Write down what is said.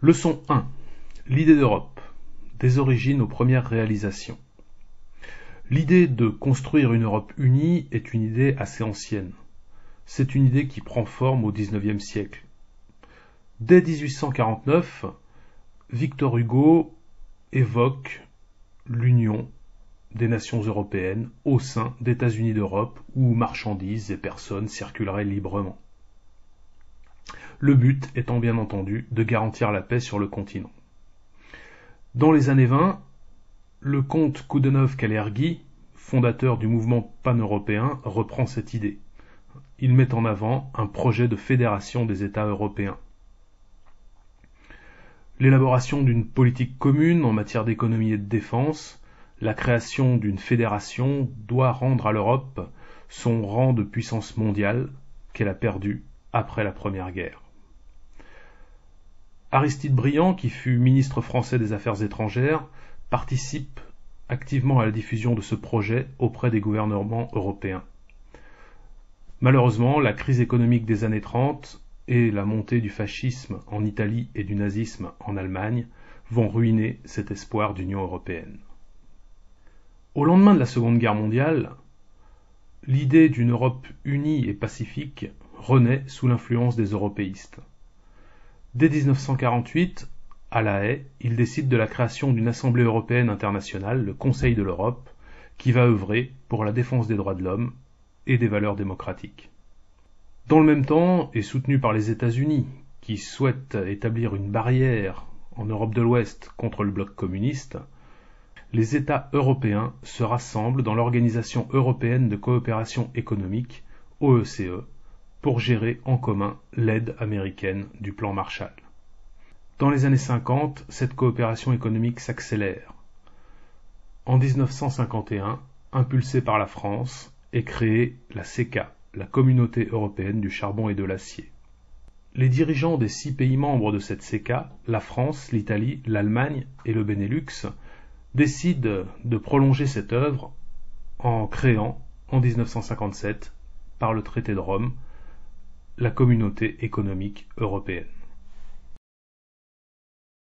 Leçon 1. L'idée d'Europe. Des origines aux premières réalisations. L'idée de construire une Europe unie est une idée assez ancienne. C'est une idée qui prend forme au XIXe siècle. Dès 1849, Victor Hugo évoque l'union des nations européennes au sein d'États-Unis d'Europe où marchandises et personnes circuleraient librement. Le but étant bien entendu de garantir la paix sur le continent. Dans les années 20, le comte Coudenhove-Kalergi, fondateur du mouvement pan-européen, reprend cette idée. Il met en avant un projet de fédération des États européens. L'élaboration d'une politique commune en matière d'économie et de défense, la création d'une fédération doit rendre à l'Europe son rang de puissance mondiale qu'elle a perdu après la Première Guerre. Aristide Briand, qui fut ministre français des Affaires étrangères, participe activement à la diffusion de ce projet auprès des gouvernements européens. Malheureusement, la crise économique des années 30 et la montée du fascisme en Italie et du nazisme en Allemagne vont ruiner cet espoir d'Union européenne. Au lendemain de la Seconde Guerre mondiale, l'idée d'une Europe unie et pacifique renaît sous l'influence des européistes. Dès 1948, à La Haye, ils décident de la création d'une Assemblée européenne internationale, le Conseil de l'Europe, qui va œuvrer pour la défense des droits de l'homme et des valeurs démocratiques. Dans le même temps, et soutenu par les États-Unis, qui souhaitent établir une barrière en Europe de l'Ouest contre le bloc communiste, les États européens se rassemblent dans l'Organisation européenne de coopération économique, OECE, pour gérer en commun l'aide américaine du plan Marshall. Dans les années 50, cette coopération économique s'accélère. En 1951, impulsée par la France, est créée la CECA, la Communauté européenne du charbon et de l'acier. Les dirigeants des 6 pays membres de cette CECA, la France, l'Italie, l'Allemagne et le Benelux, décident de prolonger cette œuvre en créant, en 1957, par le traité de Rome, la Communauté économique européenne.